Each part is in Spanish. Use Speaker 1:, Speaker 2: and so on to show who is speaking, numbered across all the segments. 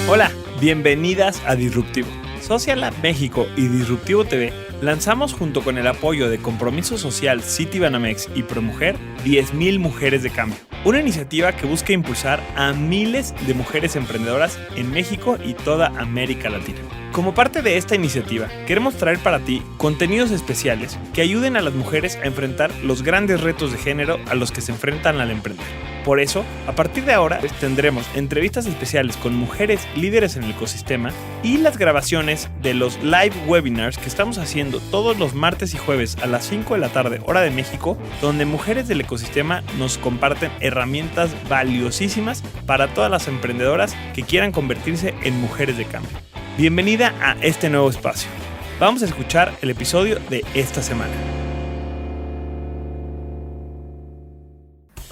Speaker 1: Hola, bienvenidas a Disruptivo. Social Lab México y Disruptivo TV lanzamos junto con el apoyo de Compromiso Social Citibanamex y ProMujer 10,000 Mujeres de Cambio, una iniciativa que busca impulsar a miles de mujeres emprendedoras en México y toda América Latina. Como parte de esta iniciativa, queremos traer para ti contenidos especiales que ayuden a las mujeres a enfrentar los grandes retos de género a los que se enfrentan al emprender. Por eso, a partir de ahora, tendremos entrevistas especiales con mujeres líderes en el ecosistema y las grabaciones de los live webinars que estamos haciendo todos los martes y jueves a las 5 de la tarde, hora de México, donde mujeres del ecosistema nos comparten herramientas valiosísimas para todas las emprendedoras que quieran convertirse en mujeres de cambio. Bienvenida a este nuevo espacio. Vamos a escuchar el episodio de esta semana.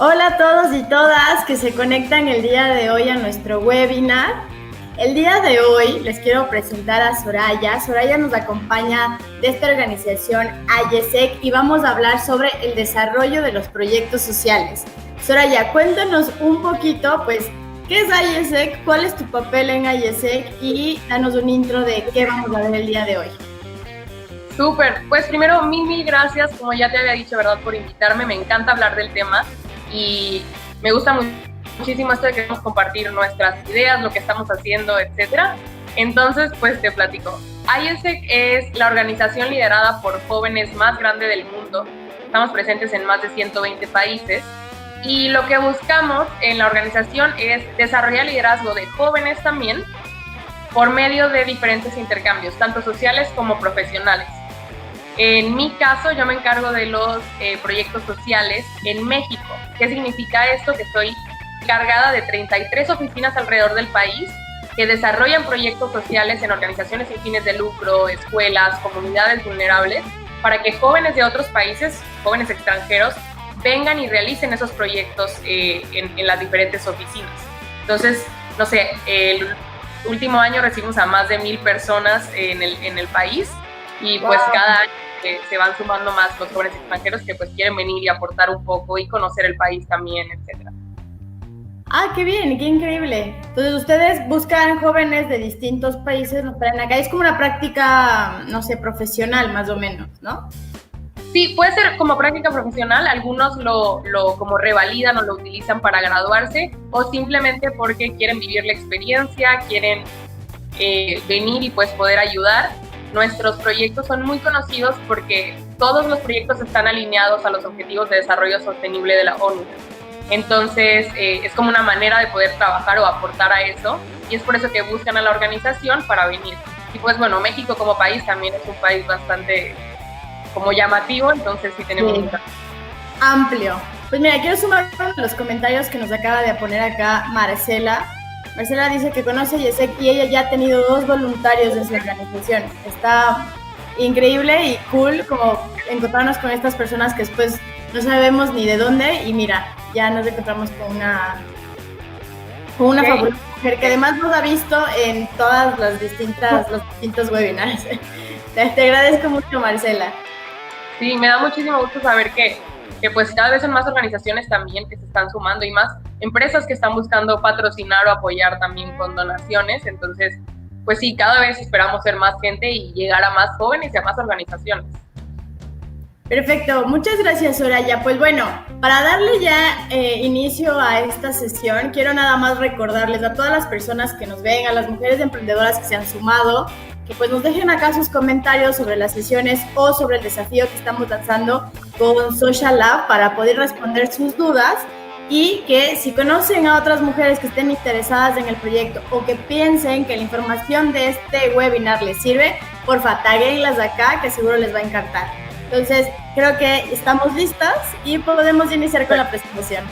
Speaker 2: Hola a todos y todas que se conectan el día de hoy a nuestro webinar. El día de hoy les quiero presentar a Soraya. Soraya nos acompaña de esta organización AYESEC y vamos a hablar sobre el desarrollo de los proyectos sociales. Soraya, cuéntanos un poquito, pues, ¿qué es AYESEC? ¿Cuál es tu papel en AYESEC? Y danos un intro de qué vamos a ver el día de hoy.
Speaker 3: Súper, pues primero mil gracias, como ya te había dicho, ¿verdad?, por invitarme. Me encanta hablar del tema y me gusta muchísimo esto de que queremos compartir nuestras ideas, lo que estamos haciendo, etcétera. Entonces, pues te platico. AYESEC es la organización liderada por jóvenes más grande del mundo. Estamos presentes en más de 120 países y lo que buscamos en la organización es desarrollar liderazgo de jóvenes también por medio de diferentes intercambios, tanto sociales como profesionales. En mi caso, yo me encargo de los proyectos sociales en México. ¿Qué significa esto? Que estoy encargada de 33 oficinas alrededor del país que desarrollan proyectos sociales en organizaciones sin fines de lucro, escuelas, comunidades vulnerables, para que jóvenes de otros países, jóvenes extranjeros, vengan y realicen esos proyectos en las diferentes oficinas. Entonces, no sé, el último año recibimos a más de 1,000 personas en el país y pues cada año se van sumando más los jóvenes extranjeros que pues quieren venir y aportar un poco y conocer el país también, etcétera.
Speaker 2: ¡Ah, qué bien! ¡Qué increíble! Entonces, ustedes buscan jóvenes de distintos países, los traen acá. Es como una práctica, no sé, profesional más o menos, ¿no?
Speaker 3: Sí, puede ser como práctica profesional. Algunos lo como revalidan o lo utilizan para graduarse o simplemente porque quieren vivir la experiencia, quieren venir y pues poder ayudar. Nuestros proyectos son muy conocidos porque todos los proyectos están alineados a los Objetivos de Desarrollo Sostenible de la ONU. Entonces, es como una manera de poder trabajar o aportar a eso y es por eso que buscan a la organización para venir. Y pues bueno, México como país también es un país bastante como llamativo, entonces sí tenemos mucha.
Speaker 2: Amplio. Pues mira, quiero sumar los comentarios que nos acaba de poner acá Marcela. Marcela dice que conoce a AYESEC y ella ya ha tenido 2 voluntarios de su organización. Está increíble y cool como encontrarnos con estas personas que después no sabemos ni de dónde y mira, ya nos encontramos con una fabulosa mujer que además nos ha visto en todas los distintos webinars. Te agradezco mucho, Marcela.
Speaker 3: Sí, me da muchísimo gusto saber que pues cada vez son más organizaciones también que se están sumando y más empresas que están buscando patrocinar o apoyar también con donaciones. Entonces, pues sí, cada vez esperamos ser más gente y llegar a más jóvenes y a más organizaciones.
Speaker 2: Perfecto, muchas gracias, Soraya. Pues bueno, para darle ya inicio a esta sesión, quiero nada más recordarles a todas las personas que nos ven, a las mujeres emprendedoras que se han sumado, que pues nos dejen acá sus comentarios sobre las sesiones o sobre el desafío que estamos lanzando con Social Lab para poder responder sus dudas y que si conocen a otras mujeres que estén interesadas en el proyecto o que piensen que la información de este webinar les sirve, porfa, taguenlas acá que seguro les va a encantar. Entonces, creo que estamos listas y podemos iniciar con la presentación.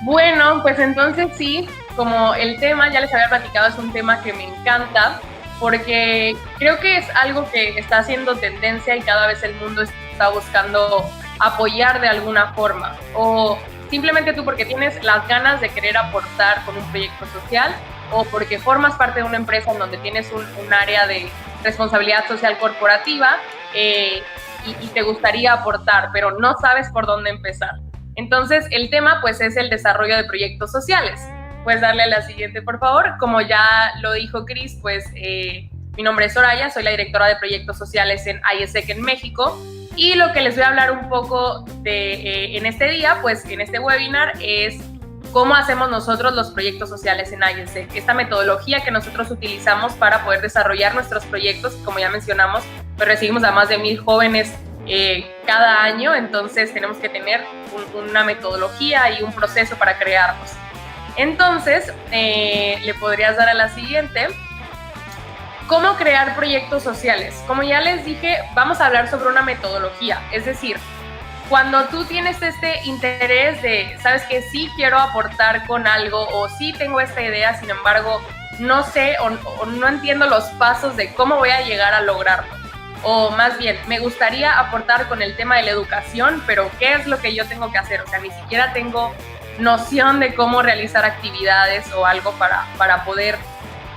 Speaker 3: Bueno, pues entonces sí, como el tema, ya les había platicado, es un tema que me encanta porque creo que es algo que está haciendo tendencia y cada vez el mundo está buscando apoyar de alguna forma o simplemente tú porque tienes las ganas de querer aportar con un proyecto social o porque formas parte de una empresa en donde tienes un área de responsabilidad social corporativa y te gustaría aportar, pero no sabes por dónde empezar. Entonces, el tema pues es el desarrollo de proyectos sociales. Puedes darle a la siguiente, por favor. Como ya lo dijo Cris, pues mi nombre es Soraya, soy la directora de proyectos sociales en IESEC en México. Y lo que les voy a hablar un poco de en este día, pues en este webinar, es cómo hacemos nosotros los proyectos sociales en IESEC. Esta metodología que nosotros utilizamos para poder desarrollar nuestros proyectos, como ya mencionamos, pues recibimos a más de 1000 jóvenes cada año, entonces tenemos que tener una metodología y un proceso para crearlos. Entonces, le podrías dar a la siguiente. ¿Cómo crear proyectos sociales? Como ya les dije, vamos a hablar sobre una metodología, es decir, cuando tú tienes este interés de, sabes que sí quiero aportar con algo o sí tengo esta idea, sin embargo, no sé o no entiendo los pasos de cómo voy a llegar a lograrlo. O más bien, me gustaría aportar con el tema de la educación, pero ¿qué es lo que yo tengo que hacer? O sea, ni siquiera tengo noción de cómo realizar actividades o algo para poder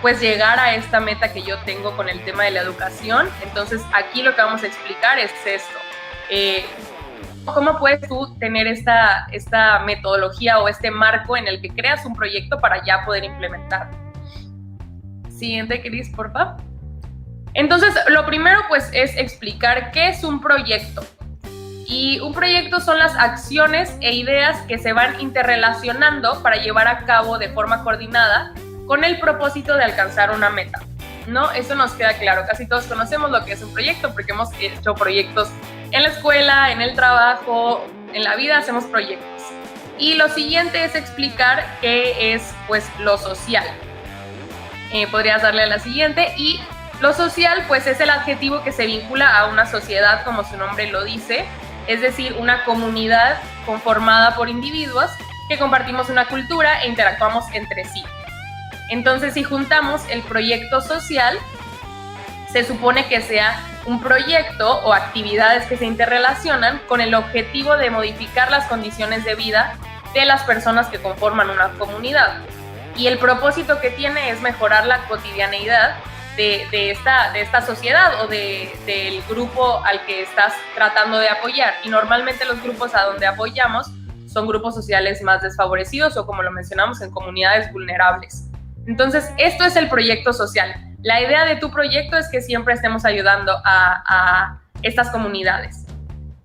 Speaker 3: pues llegar a esta meta que yo tengo con el tema de la educación. Entonces, aquí lo que vamos a explicar es esto. ¿Cómo puedes tú tener esta metodología o este marco en el que creas un proyecto para ya poder implementarlo? Siguiente, Cris, por favor. Entonces, lo primero pues es explicar qué es un proyecto. Y un proyecto son las acciones e ideas que se van interrelacionando para llevar a cabo de forma coordinada con el propósito de alcanzar una meta, ¿no? Eso nos queda claro. Casi todos conocemos lo que es un proyecto porque hemos hecho proyectos en la escuela, en el trabajo, en la vida hacemos proyectos. Y lo siguiente es explicar qué es pues lo social. Podrías darle a la siguiente. Y lo social pues es el adjetivo que se vincula a una sociedad, como su nombre lo dice, es decir, una comunidad conformada por individuos que compartimos una cultura e interactuamos entre sí. Entonces, si juntamos el proyecto social, se supone que sea un proyecto o actividades que se interrelacionan con el objetivo de modificar las condiciones de vida de las personas que conforman una comunidad. Y el propósito que tiene es mejorar la cotidianeidad de esta sociedad o del grupo al que estás tratando de apoyar. Y normalmente los grupos a donde apoyamos son grupos sociales más desfavorecidos o, como lo mencionamos, en comunidades vulnerables. Entonces, esto es el proyecto social. La idea de tu proyecto es que siempre estemos ayudando a estas comunidades.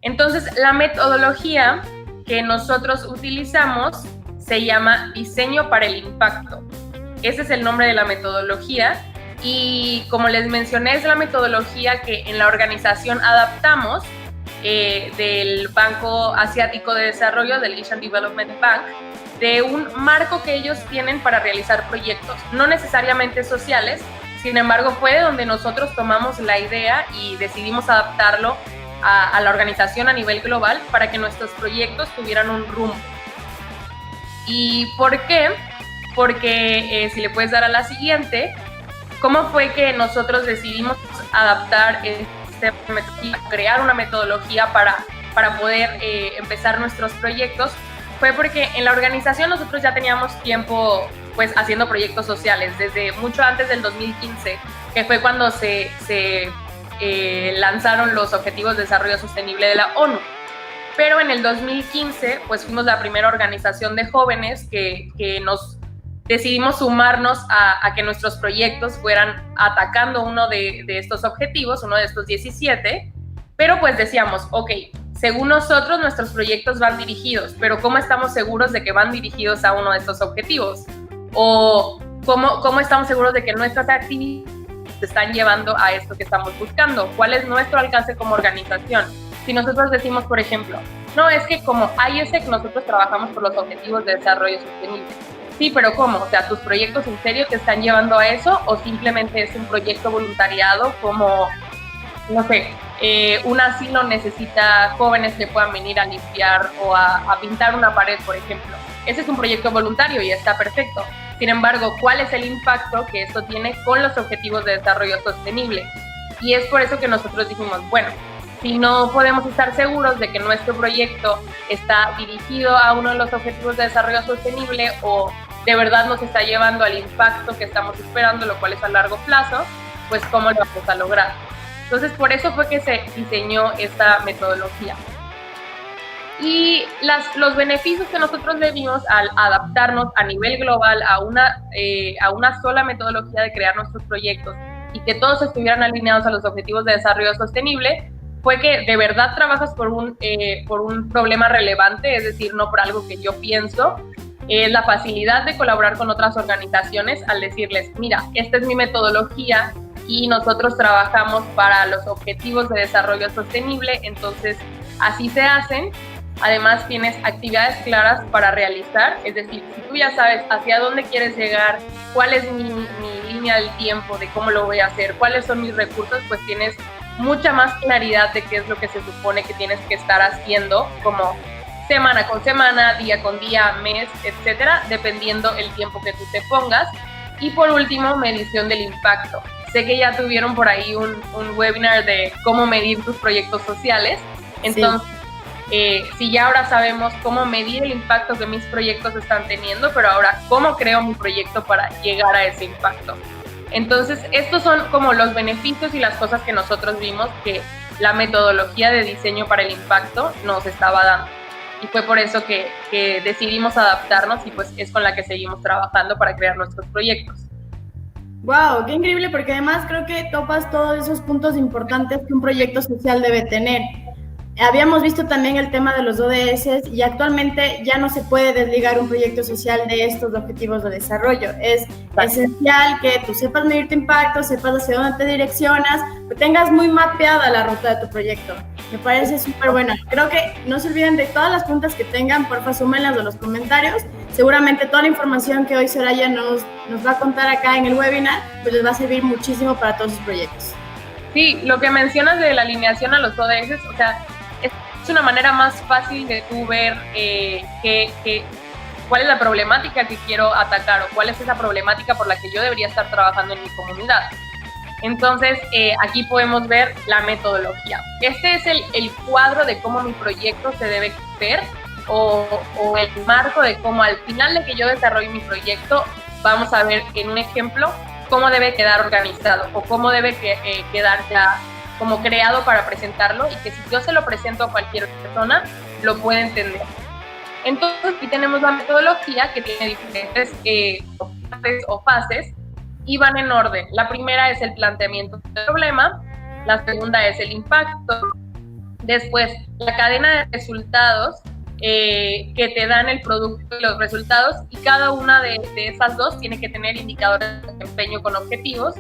Speaker 3: Entonces, la metodología que nosotros utilizamos se llama Diseño para el Impacto. Ese es el nombre de la metodología. Y como les mencioné, es la metodología que en la organización adaptamos del Banco Asiático de Desarrollo, del Asian Development Bank, de un marco que ellos tienen para realizar proyectos, no necesariamente sociales. Sin embargo, fue donde nosotros tomamos la idea y decidimos adaptarlo a la organización a nivel global para que nuestros proyectos tuvieran un rumbo. ¿Y por qué? Porque si le puedes dar a la siguiente, ¿cómo fue que nosotros decidimos adaptar crear una metodología para poder empezar nuestros proyectos? Fue porque en la organización nosotros ya teníamos tiempo pues haciendo proyectos sociales, desde mucho antes del 2015, que fue cuando se lanzaron los Objetivos de Desarrollo Sostenible de la ONU. Pero en el 2015 pues fuimos la primera organización de jóvenes que nos decidimos sumarnos a que nuestros proyectos fueran atacando uno de estos objetivos, uno de estos 17, pero pues decíamos, ok, según nosotros nuestros proyectos van dirigidos, pero ¿cómo estamos seguros de que van dirigidos a uno de estos objetivos? O ¿cómo estamos seguros de que nuestras actividades se están llevando a esto que estamos buscando? ¿Cuál es nuestro alcance como organización? Si nosotros decimos, por ejemplo, no, es que como IESEC nosotros trabajamos por los Objetivos de Desarrollo Sostenible. Sí, pero ¿cómo? O sea, ¿tus proyectos en serio te están llevando a eso o simplemente es un proyecto voluntariado como, no sé, un asilo necesita jóvenes que puedan venir a limpiar o a pintar una pared, por ejemplo? Ese es un proyecto voluntario y está perfecto. Sin embargo, ¿cuál es el impacto que esto tiene con los Objetivos de Desarrollo Sostenible? Y es por eso que nosotros dijimos, bueno, si no podemos estar seguros de que nuestro proyecto está dirigido a uno de los Objetivos de Desarrollo Sostenible o de verdad nos está llevando al impacto que estamos esperando, lo cual es a largo plazo, pues ¿cómo lo vamos a lograr? Entonces, por eso fue que se diseñó esta metodología. Y los beneficios que nosotros le vimos al adaptarnos a nivel global a una sola metodología de crear nuestros proyectos y que todos estuvieran alineados a los objetivos de desarrollo sostenible, fue que de verdad trabajas por un problema relevante, es decir, no por algo que yo pienso. Es la facilidad de colaborar con otras organizaciones al decirles, mira, esta es mi metodología y nosotros trabajamos para los objetivos de desarrollo sostenible, entonces así se hacen. Además tienes actividades claras para realizar, es decir, si tú ya sabes hacia dónde quieres llegar, cuál es mi línea del tiempo, de cómo lo voy a hacer, cuáles son mis recursos, pues tienes mucha más claridad de qué es lo que se supone que tienes que estar haciendo, como semana con semana, día con día, mes, etcétera, dependiendo el tiempo que tú te pongas. Y por último, medición del impacto. Sé que ya tuvieron por ahí un webinar de cómo medir tus proyectos sociales, entonces si ya ahora sabemos cómo medir el impacto que mis proyectos están teniendo, pero ahora cómo creo mi proyecto para llegar a ese impacto. Entonces, estos son como los beneficios y las cosas que nosotros vimos que la metodología de diseño para el impacto nos estaba dando. Y fue por eso que decidimos adaptarnos y pues es con la que seguimos trabajando para crear nuestros proyectos.
Speaker 2: ¡Wow! ¡Qué increíble! Porque además creo que topas todos esos puntos importantes que un proyecto social debe tener. Habíamos visto también el tema de los ODS y actualmente ya no se puede desligar un proyecto social de estos objetivos de desarrollo. Es esencial que tú sepas medir tu impacto, sepas hacia dónde te direccionas, que tengas muy mapeada la ruta de tu proyecto. Me parece súper buena. Creo que no se olviden de todas las preguntas que tengan, porfa, súmenlas en los comentarios. Seguramente toda la información que hoy Soraya nos va a contar acá en el webinar, pues les va a servir muchísimo para todos sus proyectos.
Speaker 3: Sí, lo que mencionas de la alineación a los ODS, o sea, es una manera más fácil de tú ver cuál es la problemática que quiero atacar o cuál es esa problemática por la que yo debería estar trabajando en mi comunidad. Entonces, aquí podemos ver la metodología. Este es el cuadro de cómo mi proyecto se debe ver o el marco de cómo al final de que yo desarrolle mi proyecto, vamos a ver en un ejemplo cómo debe quedar organizado o cómo debe quedar ya como creado para presentarlo y que si yo se lo presento a cualquier persona, lo puede entender. Entonces, aquí tenemos la metodología que tiene diferentes fases y van en orden. La primera es el planteamiento del problema, la segunda es el impacto, después la cadena de resultados que te dan el producto y los resultados, y cada una de esas dos tiene que tener indicadores de desempeño con objetivos.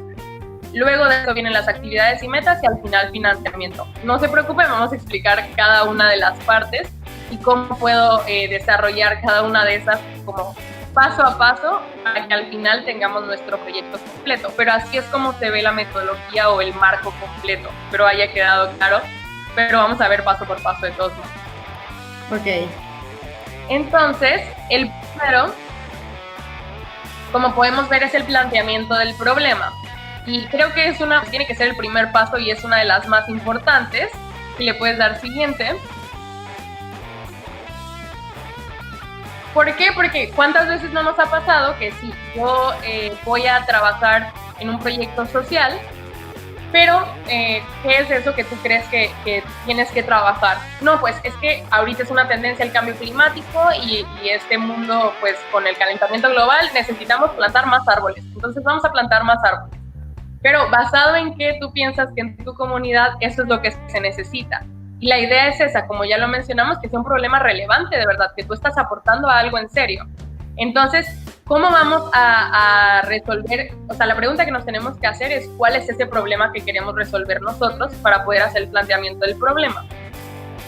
Speaker 3: Luego de eso vienen las actividades y metas y al final financiamiento. No se preocupen, vamos a explicar cada una de las partes y cómo puedo desarrollar cada una de esas como paso a paso para que al final tengamos nuestro proyecto completo. Pero así es como se ve la metodología o el marco completo. Espero haya quedado claro, pero vamos a ver paso por paso de todos modos.
Speaker 2: Ok.
Speaker 3: Entonces, el primero, como podemos ver, es el planteamiento del problema. Y creo que tiene que ser el primer paso y es una de las más importantes. Y le puedes dar siguiente. ¿Por qué? Porque ¿cuántas veces no nos ha pasado que sí, yo voy a trabajar en un proyecto social, pero ¿qué es eso que tú crees que tienes que trabajar? No, pues es que ahorita es una tendencia el cambio climático y este mundo, pues con el calentamiento global necesitamos plantar más árboles. Entonces vamos a plantar más árboles. Pero basado en qué tú piensas que en tu comunidad eso es lo que se necesita. Y la idea es esa, como ya lo mencionamos, que sea un problema relevante de verdad, que tú estás aportando a algo en serio. Entonces, ¿cómo vamos a resolver? O sea, la pregunta que nos tenemos que hacer es ¿cuál es ese problema que queremos resolver nosotros para poder hacer el planteamiento del problema?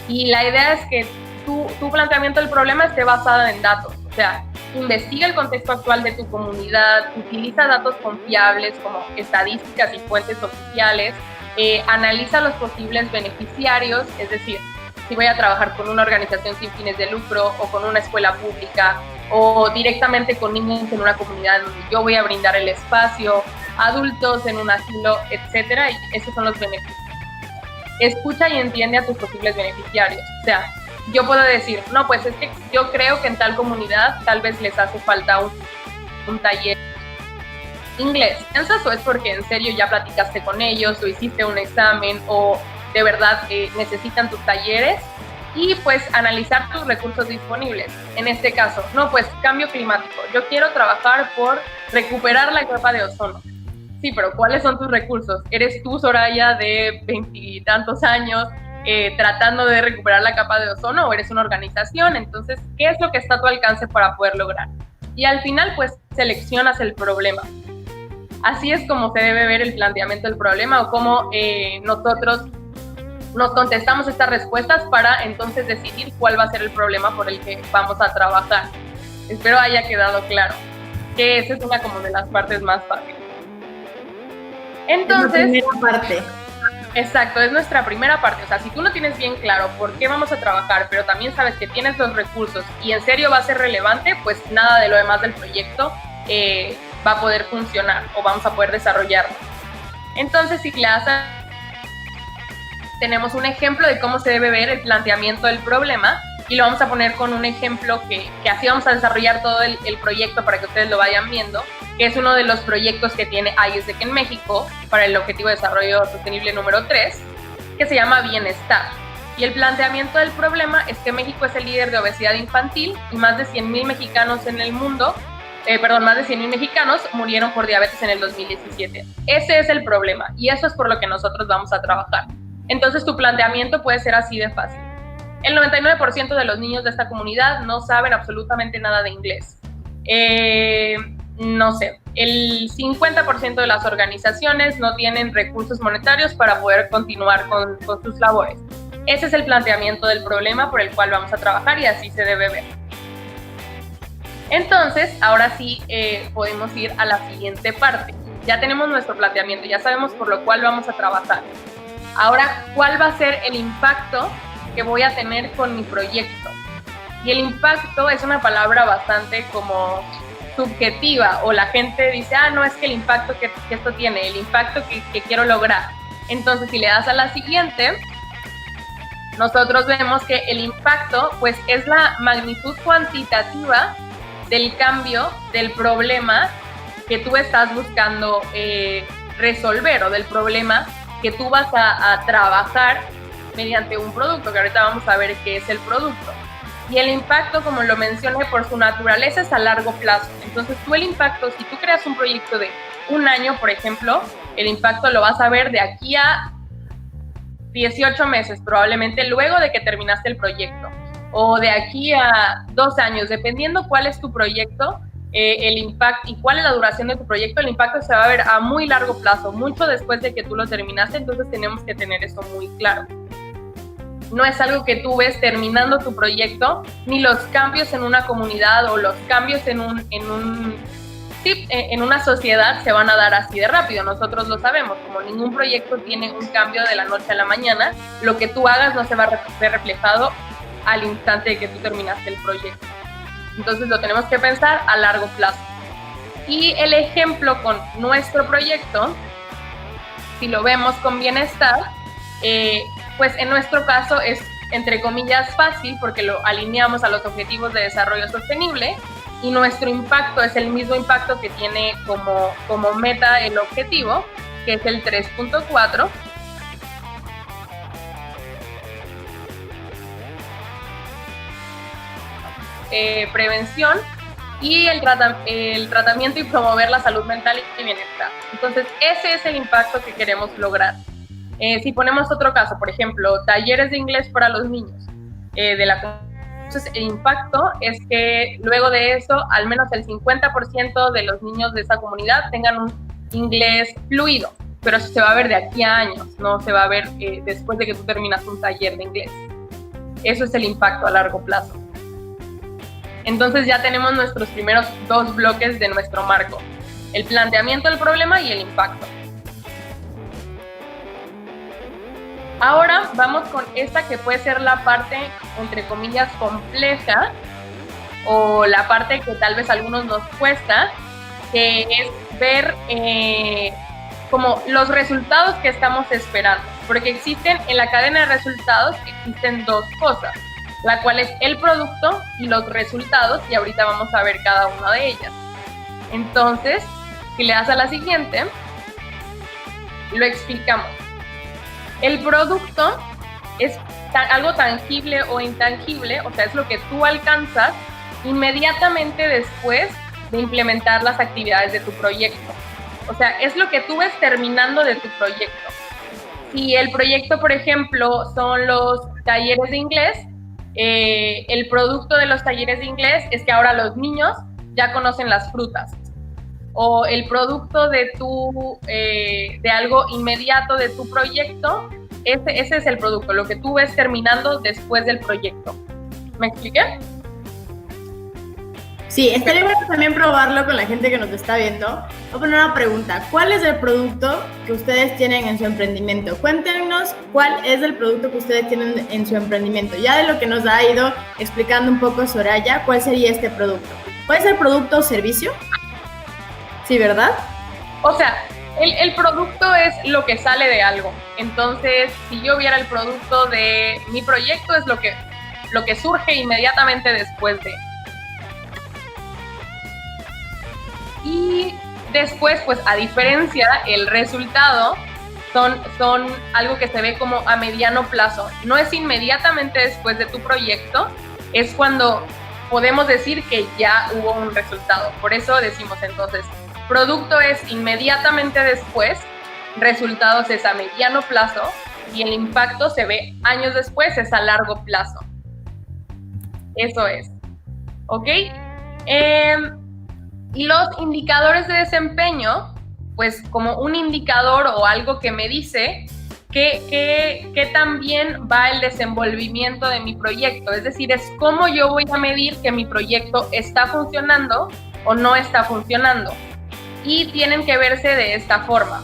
Speaker 3: Y la idea es que tu planteamiento del problema esté basado en datos. O sea, investiga el contexto actual de tu comunidad, utiliza datos confiables como estadísticas y fuentes oficiales, analiza los posibles beneficiarios, es decir, si voy a trabajar con una organización sin fines de lucro o con una escuela pública o directamente con niños en una comunidad donde yo voy a brindar el espacio, adultos en un asilo, etcétera, y esos son los beneficios. Escucha y entiende a tus posibles beneficiarios. O sea, yo puedo decir, no, pues es que yo creo que en tal comunidad tal vez les hace falta un taller inglés. ¿Piensas o es porque en serio ya platicaste con ellos o hiciste un examen o de verdad necesitan tus talleres? y pues analizar tus recursos disponibles. En este caso, no, pues cambio climático. Yo quiero trabajar por recuperar la capa de ozono. Sí, pero ¿cuáles son tus recursos? ¿Eres tú, Soraya, de 20 y tantos años, tratando de recuperar la capa de ozono, o eres una organización? Entonces, ¿qué es lo que está a tu alcance para poder lograr? Y al final, pues, seleccionas el problema. Así es como se debe ver el planteamiento del problema, o cómo nosotros nos contestamos estas respuestas para entonces decidir cuál va a ser el problema por el que vamos a trabajar. Espero haya quedado claro que esa es una como de las partes más fáciles. Entonces,
Speaker 2: la primera parte.
Speaker 3: Exacto, es nuestra primera parte. O sea, si tú no tienes bien claro por qué vamos a trabajar, pero también sabes que tienes los recursos y en serio va a ser relevante, pues nada de lo demás del proyecto va a poder funcionar o vamos a poder desarrollarlo. Entonces, si tenemos un ejemplo de cómo se debe ver el planteamiento del problema y lo vamos a poner con un ejemplo que así vamos a desarrollar todo el proyecto para que ustedes lo vayan viendo, que es uno de los proyectos que tiene ISDEC en México para el Objetivo de Desarrollo Sostenible número 3, que se llama Bienestar. Y el planteamiento del problema es que México es el líder de obesidad infantil y más de 100,000 mexicanos en el mundo, más de 100,000 mexicanos murieron por diabetes en el 2017. Ese es el problema y eso es por lo que nosotros vamos a trabajar. Entonces tu planteamiento puede ser así de fácil. El 99% de los niños de esta comunidad no saben absolutamente nada de inglés. No sé, el 50% de las organizaciones no tienen recursos monetarios para poder continuar con sus labores. Ese es el planteamiento del problema por el cual vamos a trabajar y así se debe ver. Entonces, ahora sí podemos ir a la siguiente parte. Ya tenemos nuestro planteamiento, ya sabemos por lo cual vamos a trabajar. Ahora, ¿cuál va a ser el impacto que voy a tener con mi proyecto? Y el impacto es una palabra bastante como subjetiva, o la gente dice, no, es que el impacto que esto tiene, el impacto que quiero lograr. Entonces, si le das a la siguiente, nosotros vemos que el impacto, pues, es la magnitud cuantitativa del cambio del problema que tú estás buscando resolver, o del problema que tú vas a trabajar mediante un producto, que ahorita vamos a ver qué es el producto. Y el impacto, como lo mencioné, por su naturaleza es a largo plazo. Entonces tú el impacto, si tú creas un proyecto de un año, por ejemplo, el impacto lo vas a ver de aquí a 18 meses, probablemente luego de que terminaste el proyecto, o de aquí a 2 años, dependiendo cuál es tu proyecto, el impacto y cuál es la duración de tu proyecto. El impacto se va a ver a muy largo plazo, mucho después de que tú lo terminaste. Entonces tenemos que tener eso muy claro. No es algo que tú ves terminando tu proyecto, ni los cambios en una comunidad o los cambios en una sociedad se van a dar así de rápido. Nosotros lo sabemos, como ningún proyecto tiene un cambio de la noche a la mañana, lo que tú hagas no se va a ver reflejado al instante de que tú terminaste el proyecto. Entonces lo tenemos que pensar a largo plazo. Y el ejemplo con nuestro proyecto, si lo vemos con bienestar, pues en nuestro caso es, entre comillas, fácil porque lo alineamos a los objetivos de desarrollo sostenible y nuestro impacto es el mismo impacto que tiene como meta el objetivo, que es el 3.4. Prevención y el tratamiento y promover la salud mental y bienestar. Entonces, ese es el impacto que queremos lograr. Si ponemos otro caso, por ejemplo, talleres de inglés para los niños, entonces el impacto es que luego de eso, al menos el 50% de los niños de esa comunidad tengan un inglés fluido, pero eso se va a ver de aquí a años, no se va a ver después de que tú terminas un taller de inglés. Eso es el impacto a largo plazo. Entonces ya tenemos nuestros primeros 2 bloques de nuestro marco, el planteamiento del problema y el impacto. Ahora vamos con esta que puede ser la parte, entre comillas, compleja, o la parte que tal vez a algunos nos cuesta, que es ver como los resultados que estamos esperando, porque existen en la cadena de resultados, existen 2 cosas, la cual es el producto y los resultados, y ahorita vamos a ver cada una de ellas. Entonces, si le das a la siguiente, lo explicamos. El producto es algo tangible o intangible, o sea, es lo que tú alcanzas inmediatamente después de implementar las actividades de tu proyecto. O sea, es lo que tú ves terminando de tu proyecto. Si el proyecto, por ejemplo, son los talleres de inglés, el producto de los talleres de inglés es que ahora los niños ya conocen las frutas. O el producto de algo inmediato de tu proyecto, ese es el producto, lo que tú ves terminando después del proyecto. ¿Me expliqué?
Speaker 2: Sí, estaría bueno también probarlo con la gente que nos está viendo. Voy a poner una pregunta. ¿Cuál es el producto que ustedes tienen en su emprendimiento? Cuéntenos cuál es el producto que ustedes tienen en su emprendimiento. Ya de lo que nos ha ido explicando un poco Soraya, ¿cuál sería este producto? ¿Puede ser producto o servicio? Sí, ¿verdad?
Speaker 3: O sea, el producto es lo que sale de algo. Entonces, si yo viera el producto de mi proyecto, es lo que surge inmediatamente después de. Y después, pues a diferencia, el resultado son algo que se ve como a mediano plazo. No es inmediatamente después de tu proyecto, es cuando podemos decir que ya hubo un resultado. Por eso decimos entonces, producto es inmediatamente después, resultados es a mediano plazo y el impacto se ve años después, es a largo plazo. Eso es. ¿Ok? Y los indicadores de desempeño, pues como un indicador o algo que me dice que también va el desenvolvimiento de mi proyecto. Es decir, es cómo yo voy a medir que mi proyecto está funcionando o no está funcionando. Y tienen que verse de esta forma.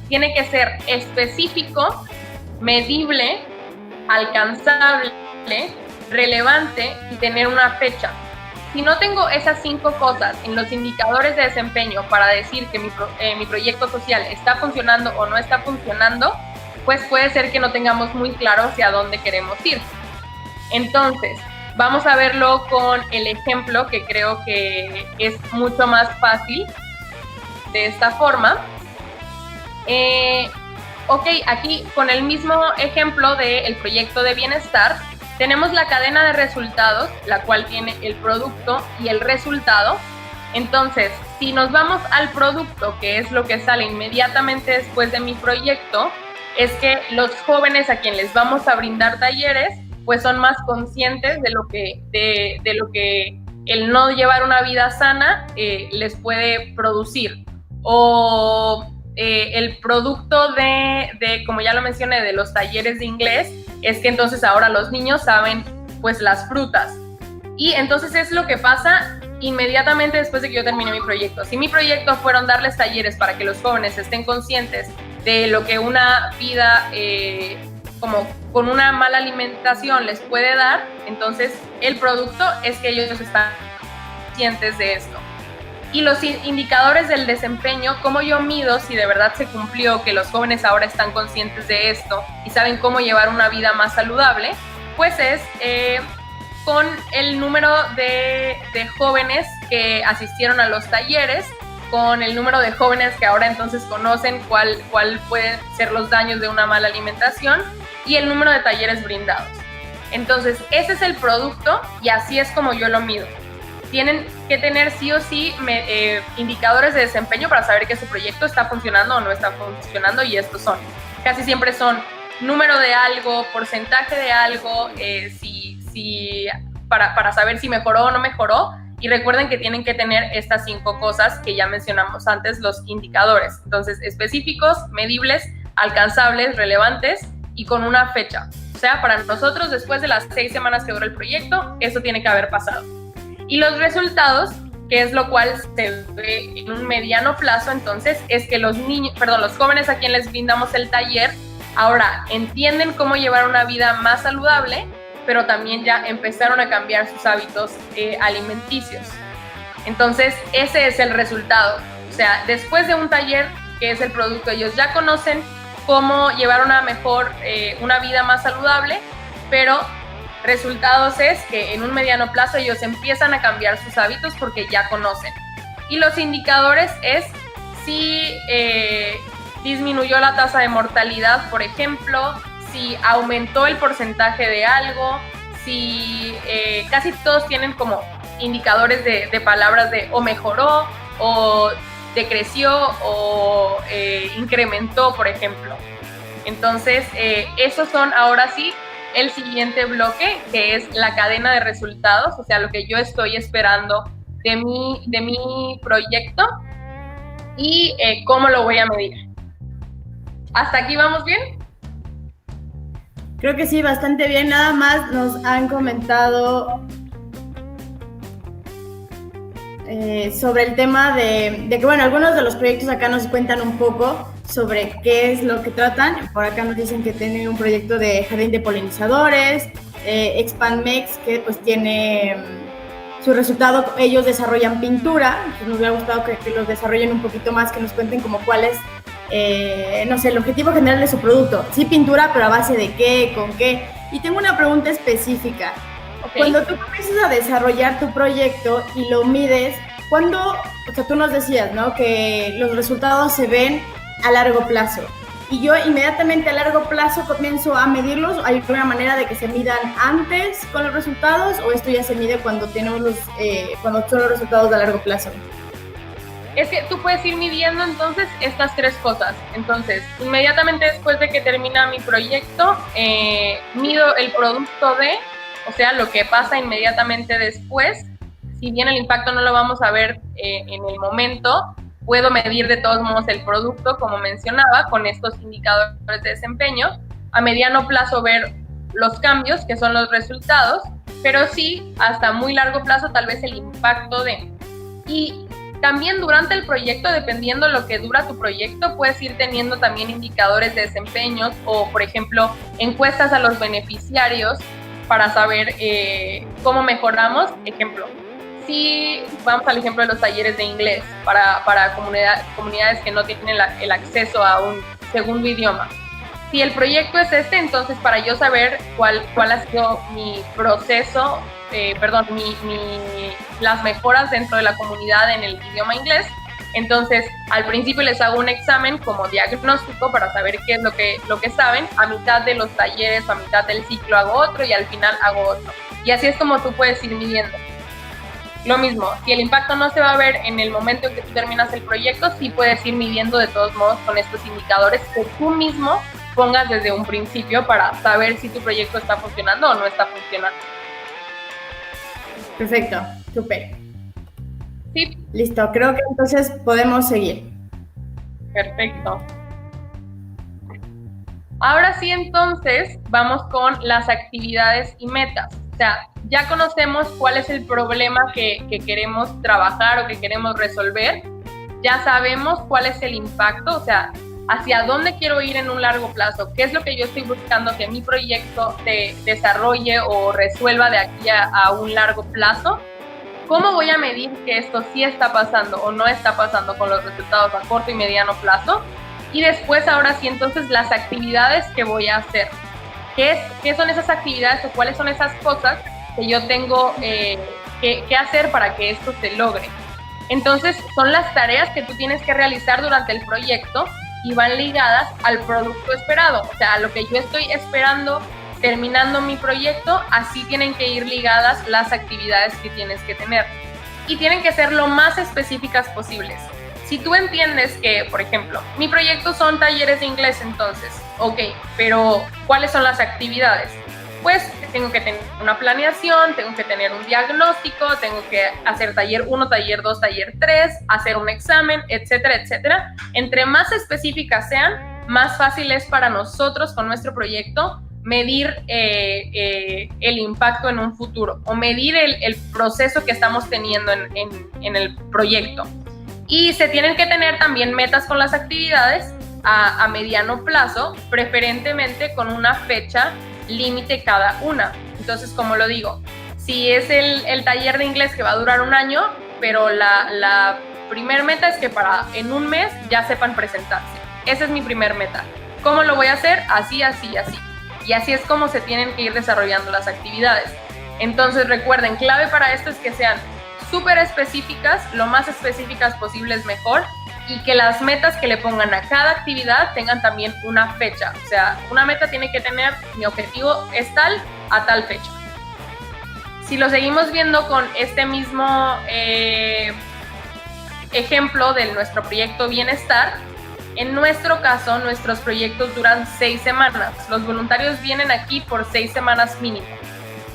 Speaker 3: Tiene que ser específico, medible, alcanzable, relevante y tener una fecha. Si no tengo esas 5 cosas en los indicadores de desempeño para decir que mi proyecto social está funcionando o no está funcionando, pues puede ser que no tengamos muy claro hacia dónde queremos ir. Entonces, vamos a verlo con el ejemplo que creo que es mucho más fácil de esta forma. Ok, aquí con el mismo ejemplo del proyecto de bienestar, tenemos la cadena de resultados, la cual tiene el producto y el resultado. Entonces, si nos vamos al producto, que es lo que sale inmediatamente después de mi proyecto, es que los jóvenes a quienes les vamos a brindar talleres, pues son más conscientes de lo que el no llevar una vida sana les puede producir. O el producto de, como ya lo mencioné, de los talleres de inglés, es que entonces ahora los niños saben pues las frutas. Y entonces es lo que pasa inmediatamente después de que yo termine mi proyecto. Si mi proyecto fueron darles talleres para que los jóvenes estén conscientes de lo que una vida como con una mala alimentación les puede dar, entonces el producto es que ellos están conscientes de esto. Y los indicadores del desempeño, cómo yo mido si de verdad se cumplió, que los jóvenes ahora están conscientes de esto y saben cómo llevar una vida más saludable, pues es con el número de jóvenes que asistieron a los talleres, con el número de jóvenes que ahora entonces conocen cuál pueden ser los daños de una mala alimentación y el número de talleres brindados. Entonces, ese es el producto y así es como yo lo mido. Tienen que tener sí o sí indicadores de desempeño para saber que su proyecto está funcionando o no está funcionando, y estos casi siempre son número de algo, porcentaje de algo, para saber si mejoró o no mejoró. Y recuerden que tienen que tener estas 5 cosas que ya mencionamos antes, los indicadores. Entonces, específicos, medibles, alcanzables, relevantes y con una fecha. O sea, para nosotros, después de las 6 semanas que dura el proyecto, eso tiene que haber pasado. Y los resultados, que es lo cual se ve en un mediano plazo, entonces, es que los jóvenes a quienes les brindamos el taller, ahora entienden cómo llevar una vida más saludable, pero también ya empezaron a cambiar sus hábitos alimenticios. Entonces, ese es el resultado. O sea, después de un taller, que es el producto, ellos ya conocen cómo llevar una vida más saludable, pero resultados es que en un mediano plazo ellos empiezan a cambiar sus hábitos porque ya conocen. Y los indicadores es si disminuyó la tasa de mortalidad, por ejemplo, si aumentó el porcentaje de algo, si casi todos tienen como indicadores de palabras de o mejoró, o decreció, o incrementó, por ejemplo. Entonces, esos son ahora sí el siguiente bloque, que es la cadena de resultados, o sea, lo que yo estoy esperando de mi proyecto y cómo lo voy a medir. ¿Hasta aquí vamos bien?
Speaker 2: Creo que sí, bastante bien. Nada más nos han comentado sobre el tema de que, bueno, algunos de los proyectos acá nos cuentan un poco sobre qué es lo que tratan. Por acá nos dicen que tienen un proyecto de jardín de polinizadores, ExpandMex, que pues tiene su resultado, ellos desarrollan pintura. Pues nos hubiera gustado que los desarrollen un poquito más, que nos cuenten como cuál es, no sé, el objetivo general de su producto. Sí, pintura, pero a base de qué, con qué. Y tengo una pregunta específica. Okay. Cuando tú comienzas a desarrollar tu proyecto y lo mides, ¿cuándo? O sea, tú nos decías, ¿no?, que los resultados se ven a largo plazo. Y yo inmediatamente a largo plazo comienzo a medirlos. ¿Hay alguna manera de que se midan antes con los resultados, o esto ya se mide cuando tenemos cuando son los resultados a largo plazo?
Speaker 3: Es que tú puedes ir midiendo entonces estas tres cosas. Entonces, inmediatamente después de que termina mi proyecto, mido el producto o sea, lo que pasa inmediatamente después. Si bien el impacto no lo vamos a ver en el momento, puedo medir de todos modos el producto, como mencionaba, con estos indicadores de desempeño. A mediano plazo ver los cambios, que son los resultados, pero sí, hasta muy largo plazo, tal vez el impacto Y también durante el proyecto, dependiendo lo que dura tu proyecto, puedes ir teniendo también indicadores de desempeños o, por ejemplo, encuestas a los beneficiarios para saber cómo mejoramos. Ejemplo, si vamos al ejemplo de los talleres de inglés para comunidades que no tienen el acceso a un segundo idioma. Si el proyecto es entonces para yo saber cuál ha sido mi proceso, las mejoras dentro de la comunidad en el idioma inglés, entonces al principio les hago un examen como diagnóstico para saber qué es lo que saben. A mitad de los talleres o a mitad del ciclo hago otro y al final hago otro. Y así es como tú puedes ir midiendo. Lo mismo, si el impacto no se va a ver en el momento en que tú terminas el proyecto, sí puedes ir midiendo de todos modos con estos indicadores que tú mismo pongas desde un principio para saber si tu proyecto está funcionando o no está funcionando.
Speaker 2: Perfecto, súper.
Speaker 3: Sí.
Speaker 2: Listo, creo que entonces podemos seguir.
Speaker 3: Perfecto. Ahora sí, entonces, vamos con las actividades y metas. O sea, ya conocemos cuál es el problema que queremos trabajar o que queremos resolver. Ya sabemos cuál es el impacto, o sea, hacia dónde quiero ir en un largo plazo, qué es lo que yo estoy buscando que mi proyecto desarrolle o resuelva de aquí a un largo plazo. ¿Cómo voy a medir que esto sí está pasando o no está pasando con los resultados a corto y mediano plazo? Y después, ahora sí, entonces, las actividades que voy a hacer. ¿Qué son esas actividades o cuáles son esas cosas que yo tengo que hacer para que esto se logre? Entonces, son las tareas que tú tienes que realizar durante el proyecto y van ligadas al producto esperado. O sea, a lo que yo estoy esperando terminando mi proyecto, así tienen que ir ligadas las actividades que tienes que tener. Y tienen que ser lo más específicas posibles. Si tú entiendes que, por ejemplo, mi proyecto son talleres de inglés, entonces, ok, pero ¿cuáles son las actividades? Pues tengo que tener una planeación, tengo que tener un diagnóstico, tengo que hacer taller 1, taller 2, taller 3, hacer un examen, etcétera, etcétera. Entre más específicas sean, más fácil es para nosotros con nuestro proyecto medir el impacto en un futuro o medir el proceso que estamos teniendo en el proyecto. Y se tienen que tener también metas con las actividades a mediano plazo, preferentemente con una fecha límite cada una. Entonces, como lo digo, si es el taller de inglés que va a durar un año, pero la primer meta es que en un mes ya sepan presentarse. Esa es mi primer meta. ¿Cómo lo voy a hacer? Así, así, así. Y así es como se tienen que ir desarrollando las actividades. Entonces, recuerden, clave para esto es que sean súper específicas, lo más específicas posibles mejor, y que las metas que le pongan a cada actividad tengan también una fecha. O sea, una meta tiene que tener, mi objetivo es tal a tal fecha. Si lo seguimos viendo con este mismo ejemplo de nuestro proyecto Bienestar, en nuestro caso, nuestros proyectos duran 6 semanas. Los voluntarios vienen aquí por 6 semanas mínimo.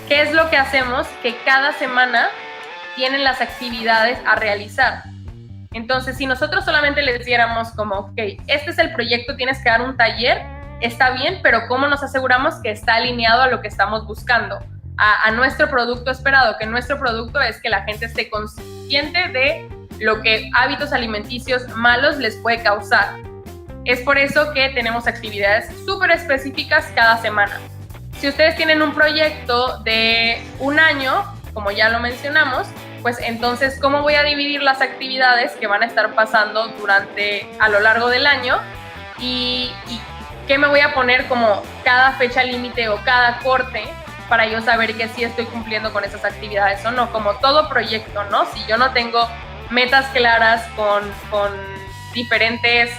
Speaker 3: ¿Qué es lo que hacemos? Que cada semana tienen las actividades a realizar. Entonces, si nosotros solamente les diéramos como, ok, este es el proyecto, tienes que dar un taller, está bien, pero ¿cómo nos aseguramos que está alineado a lo que estamos buscando? A nuestro producto esperado, que nuestro producto es que la gente esté consciente de lo que hábitos alimenticios malos les puede causar. Es por eso que tenemos actividades súper específicas cada semana. Si ustedes tienen un proyecto de un año, como ya lo mencionamos, pues entonces, ¿cómo voy a dividir las actividades que van a estar pasando a lo largo del año? Y qué me voy a poner como cada fecha límite o cada corte para yo saber que sí estoy cumpliendo con esas actividades o no, como todo proyecto, ¿no? Si yo no tengo metas claras con diferentes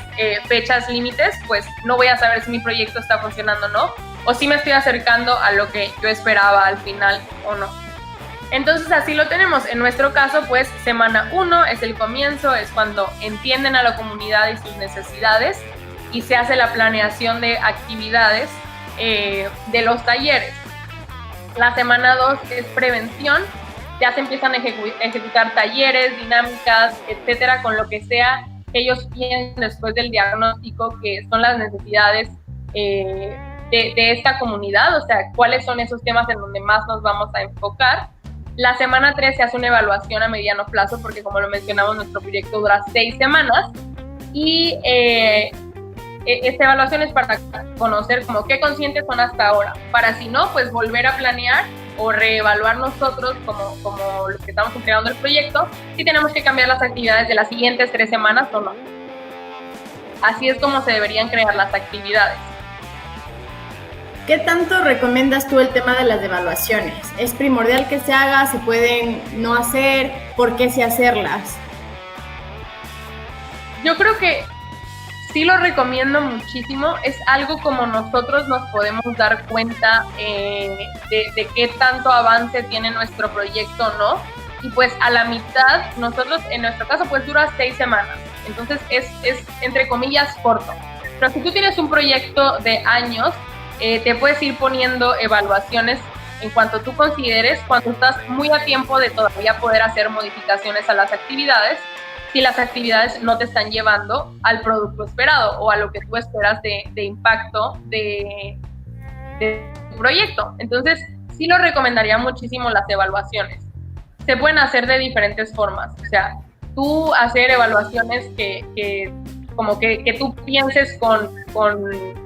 Speaker 3: fechas límites, pues no voy a saber si mi proyecto está funcionando o no, o si me estoy acercando a lo que yo esperaba al final o no. Entonces así lo tenemos. En nuestro caso, pues semana 1 es el comienzo, es cuando entienden a la comunidad y sus necesidades y se hace la planeación de actividades de los talleres. La semana 2 es prevención, ya se empiezan a ejecutar talleres, dinámicas, etcétera, con lo que sea que ellos piensen después del diagnóstico que son las necesidades de esta comunidad, o sea, cuáles son esos temas en donde más nos vamos a enfocar. La semana 3 se hace una evaluación a mediano plazo, porque como lo mencionamos, nuestro proyecto dura 6 semanas, y esta evaluación es para conocer como qué conscientes son hasta ahora, para si no, pues volver a planear o reevaluar nosotros como los que estamos entregando el proyecto, si tenemos que cambiar las actividades de las siguientes 3 semanas o no. Así es como se deberían crear las actividades.
Speaker 2: ¿Qué tanto recomiendas tú el tema de las evaluaciones? ¿Es primordial que se haga? ¿Se pueden no hacer? ¿Por qué sí hacerlas?
Speaker 3: Yo creo que sí lo recomiendo muchísimo. Es algo como nosotros nos podemos dar cuenta de qué tanto avance tiene nuestro proyecto o no. Y pues a la mitad, nosotros en nuestro caso pues dura 6 semanas. Entonces es entre comillas corto. Pero si tú tienes un proyecto de años, te puedes ir poniendo evaluaciones en cuanto tú consideres, cuando estás muy a tiempo de todavía poder hacer modificaciones a las actividades, si las actividades no te están llevando al producto esperado o a lo que tú esperas de impacto de tu proyecto. Entonces, sí lo recomendaría muchísimo las evaluaciones. Se pueden hacer de diferentes formas, o sea, tú hacer evaluaciones que tú pienses con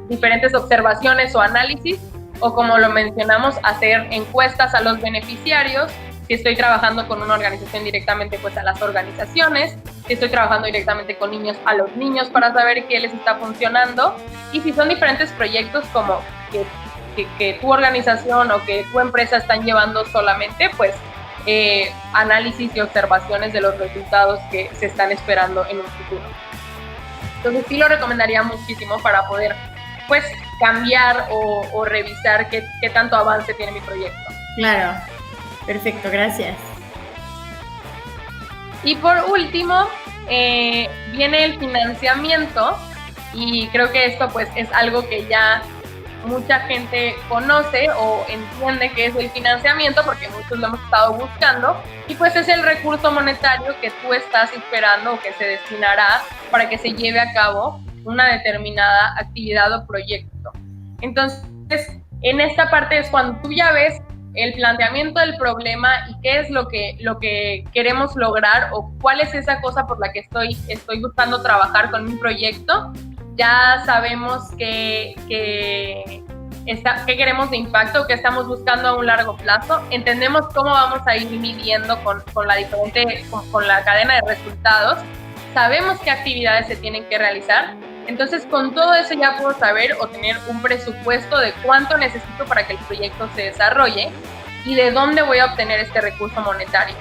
Speaker 3: diferentes observaciones o análisis, o como lo mencionamos, hacer encuestas a los beneficiarios. Si estoy trabajando con una organización directamente, pues a las organizaciones. Si estoy trabajando directamente con niños, a los niños para saber qué les está funcionando. Y si son diferentes proyectos como que tu organización o que tu empresa están llevando solamente, pues análisis y observaciones de los resultados que se están esperando en un futuro. Entonces sí lo recomendaría muchísimo para poder pues cambiar o revisar qué tanto avance tiene mi proyecto.
Speaker 2: Claro, perfecto, gracias.
Speaker 3: Y por último, viene el financiamiento, y creo que esto pues es algo que ya mucha gente conoce o entiende que es el financiamiento, porque muchos lo hemos estado buscando, y pues es el recurso monetario que tú estás esperando o que se destinará para que se lleve a cabo una determinada actividad o proyecto. Entonces, en esta parte es cuando tú ya ves el planteamiento del problema y qué es lo que queremos lograr o cuál es esa cosa por la que estoy buscando trabajar con mi proyecto. Ya sabemos qué queremos de impacto, qué estamos buscando a un largo plazo. Entendemos cómo vamos a ir midiendo con la cadena de resultados. Sabemos qué actividades se tienen que realizar. Entonces, con todo eso ya puedo saber o tener un presupuesto de cuánto necesito para que el proyecto se desarrolle y de dónde voy a obtener este recurso monetario.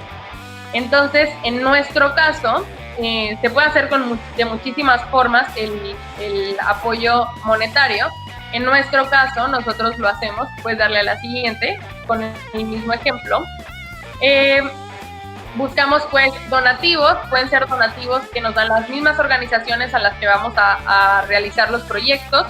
Speaker 3: Entonces, en nuestro caso, se puede hacer de muchísimas formas el apoyo monetario. En nuestro caso, nosotros lo hacemos, puedes darle a la siguiente, con el mismo ejemplo. Buscamos pues donativos, pueden ser donativos que nos dan las mismas organizaciones a las que vamos a realizar los proyectos,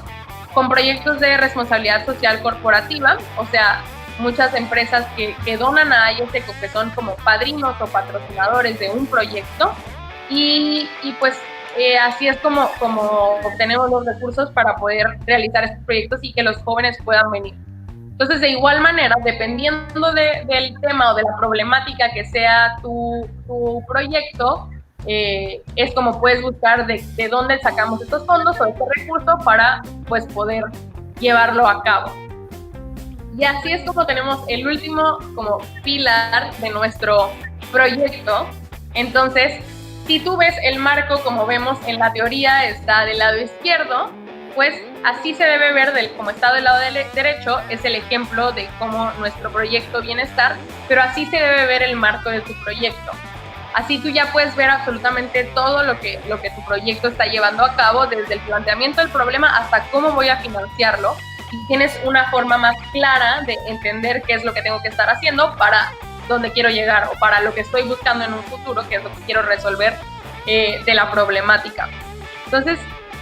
Speaker 3: con proyectos de responsabilidad social corporativa, o sea, muchas empresas que donan a IESECO, que son como padrinos o patrocinadores de un proyecto, y pues así es como obtenemos los recursos para poder realizar estos proyectos y que los jóvenes puedan venir. Entonces, de igual manera, dependiendo del tema o de la problemática que sea tu proyecto, es como puedes buscar de dónde sacamos estos fondos o este recurso para pues poder llevarlo a cabo. Y así es como tenemos el último como pilar de nuestro proyecto. Entonces, si tú ves el marco como vemos en la teoría está del lado izquierdo, pues así se debe ver como está del lado derecho, es el ejemplo de cómo nuestro proyecto Bienestar, pero así se debe ver el marco de tu proyecto. Así tú ya puedes ver absolutamente todo lo que tu proyecto está llevando a cabo, desde el planteamiento del problema hasta cómo voy a financiarlo, y tienes una forma más clara de entender qué es lo que tengo que estar haciendo para dónde quiero llegar o para lo que estoy buscando en un futuro, que es lo que quiero resolver de la problemática. Entonces,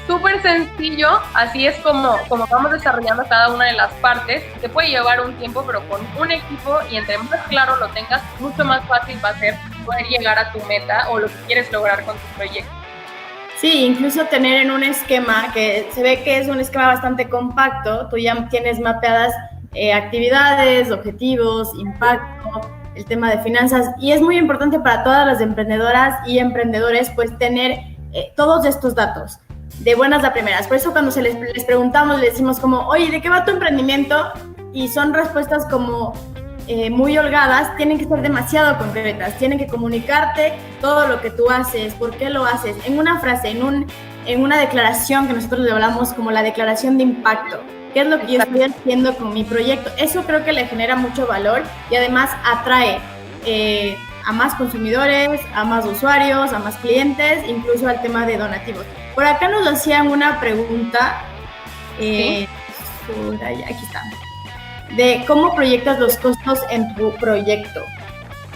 Speaker 3: súper sencillo, así es como vamos desarrollando cada una de las partes. Te puede llevar un tiempo, pero con un equipo y entre más claro lo tengas, mucho más fácil va a ser poder llegar a tu meta o lo que quieres lograr con tu proyecto.
Speaker 2: Sí, incluso tener en un esquema que se ve que es un esquema bastante compacto, tú ya tienes mapeadas actividades, objetivos, impacto, el tema de finanzas, y es muy importante para todas las emprendedoras y emprendedores pues tener todos estos datos de buenas a primeras. Por eso cuando les preguntamos, les decimos como, oye, ¿de qué va tu emprendimiento? Y son respuestas como muy holgadas, tienen que ser demasiado concretas, tienen que comunicarte todo lo que tú haces, por qué lo haces, en una frase, en una declaración que nosotros le hablamos como la declaración de impacto. ¿Qué es lo que yo estoy haciendo con mi proyecto? Eso creo que le genera mucho valor y además atrae a más consumidores, a más usuarios, a más clientes, incluso al tema de donativos. Por acá nos hacían una pregunta, ¿sí? Aquí está, de cómo proyectas los costos en tu proyecto,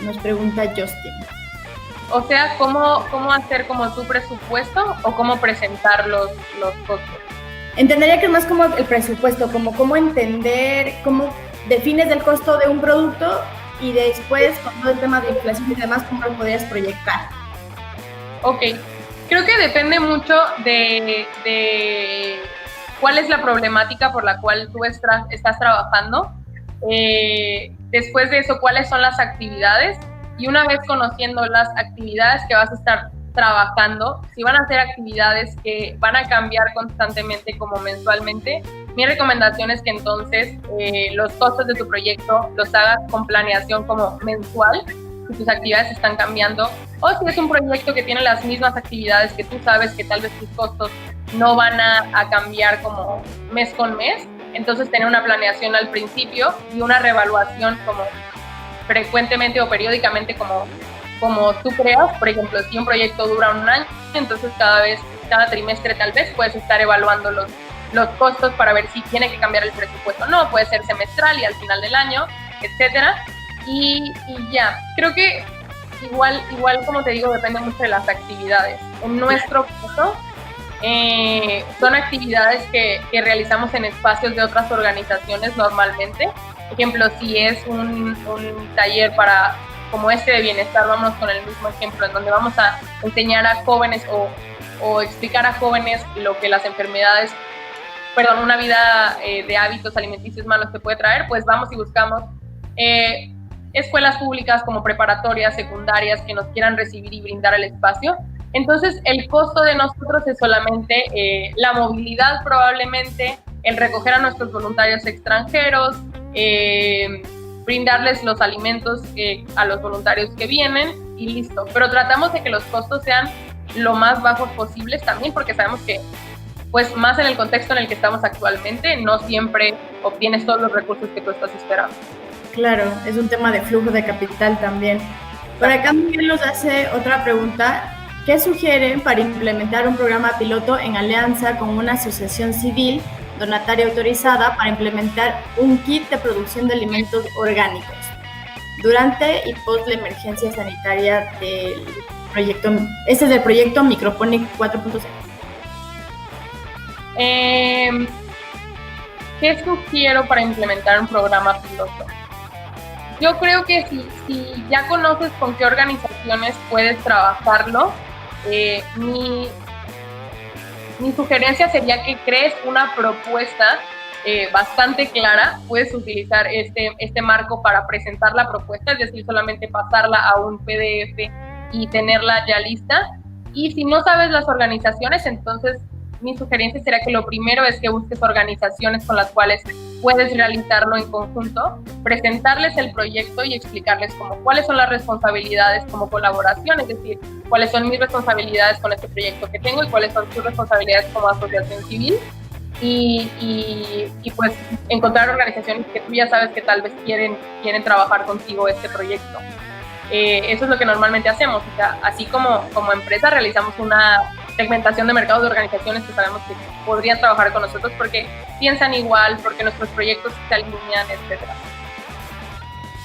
Speaker 2: nos pregunta Justin.
Speaker 3: O sea, ¿cómo hacer como tu presupuesto o cómo presentar los costos?
Speaker 2: Entendería que es más como el presupuesto, como cómo entender, cómo defines el costo de un producto y después con todo el tema de inflación y demás, cómo lo podrías proyectar.
Speaker 3: Ok, creo que depende mucho de cuál es la problemática por la cual tú estás trabajando. Después de eso, cuáles son las actividades, y una vez conociendo las actividades que vas a estar trabajando, si van a ser actividades que van a cambiar constantemente como mensualmente, mi recomendación es que entonces los costos de tu proyecto los hagas con planeación como mensual, si tus actividades están cambiando, o si es un proyecto que tiene las mismas actividades que tú sabes que tal vez tus costos no van a cambiar como mes con mes, entonces tener una planeación al principio y una reevaluación como frecuentemente o periódicamente como tú creas. Por ejemplo, si un proyecto dura un año, entonces cada trimestre tal vez puedes estar evaluando los costos para ver si tiene que cambiar el presupuesto. No, puede ser semestral y al final del año, etcétera. Y ya, creo que igual como te digo, depende mucho de las actividades. En nuestro caso, son actividades que realizamos en espacios de otras organizaciones normalmente. Por ejemplo, si es un taller como este de bienestar, vamos con el mismo ejemplo, en donde vamos a enseñar a jóvenes o explicar a jóvenes lo que las enfermedades, una vida de hábitos alimenticios malos te puede traer, pues vamos y buscamos escuelas públicas como preparatorias, secundarias, que nos quieran recibir y brindar el espacio. Entonces, el costo de nosotros es solamente la movilidad, probablemente, el recoger a nuestros voluntarios extranjeros, brindarles los alimentos a los voluntarios que vienen y listo. Pero tratamos de que los costos sean lo más bajos posibles también, porque sabemos que, pues, más en el contexto en el que estamos actualmente, no siempre obtienes todos los recursos que tú estás esperando.
Speaker 2: Claro, es un tema de flujo de capital también. Por acá Miguel nos hace otra pregunta ¿qué sugieren para implementar un programa piloto en alianza con una asociación civil donataria autorizada para implementar un kit de producción de alimentos orgánicos durante y post la emergencia sanitaria del proyecto? Este es del proyecto Microponic 4.0.
Speaker 3: ¿Qué sugiero para implementar un programa piloto? Yo creo que si ya conoces con qué organizaciones puedes trabajarlo, mi sugerencia sería que crees una propuesta bastante clara. Puedes utilizar este marco para presentar la propuesta, es decir, solamente pasarla a un PDF y tenerla ya lista. Y si no sabes las organizaciones, entonces mi sugerencia será que lo primero es que busques organizaciones con las cuales puedes realizarlo en conjunto, presentarles el proyecto y explicarles cuáles son las responsabilidades como colaboración, es decir, cuáles son mis responsabilidades con este proyecto que tengo y cuáles son tus responsabilidades como asociación civil, y pues encontrar organizaciones que tú ya sabes que tal vez quieren trabajar contigo este proyecto. Eso es lo que normalmente hacemos, o sea, así como empresa realizamos una segmentación de mercados de organizaciones que sabemos que podrían trabajar con nosotros porque piensan igual, porque nuestros proyectos se alinean, etc.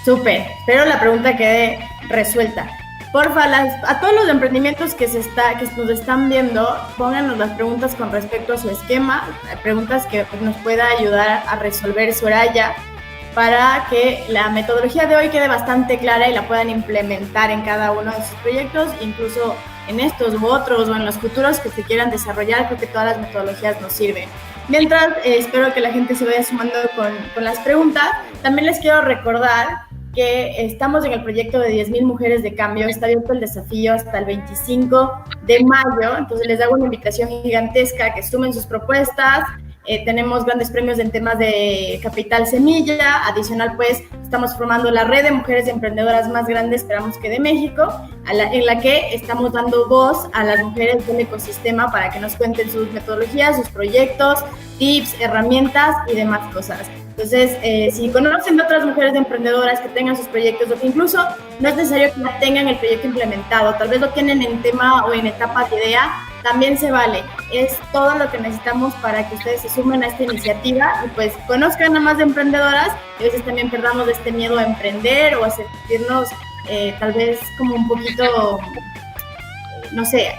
Speaker 2: Súper, espero la pregunta quede resuelta. Porfa, a todos los emprendimientos que nos están viendo, pónganos las preguntas con respecto a su esquema, preguntas que nos pueda ayudar a resolver Soraya, para que la metodología de hoy quede bastante clara y la puedan implementar en cada uno de sus proyectos, incluso en estos u otros o en los futuros que se quieran desarrollar. Creo que todas las metodologías nos sirven. Mientras, espero que la gente se vaya sumando con las preguntas. También les quiero recordar que estamos en el proyecto de 10,000 mujeres de cambio. Está abierto el desafío hasta el 25 de mayo, entonces les hago una invitación gigantesca a que sumen sus propuestas. Tenemos grandes premios en temas de capital semilla. Adicional, pues, estamos formando la red de mujeres emprendedoras más grande, esperamos que de México, en la que estamos dando voz a las mujeres del ecosistema para que nos cuenten sus metodologías, sus proyectos, tips, herramientas y demás cosas. Entonces, si conocen de otras mujeres emprendedoras que tengan sus proyectos, o que incluso no es necesario que ya tengan el proyecto implementado, tal vez lo tienen en tema o en etapa de idea, también se vale. Es todo lo que necesitamos para que ustedes se sumen a esta iniciativa y pues conozcan a más de emprendedoras, y a veces también perdamos este miedo a emprender o a sentirnos tal vez como un poquito, no sé,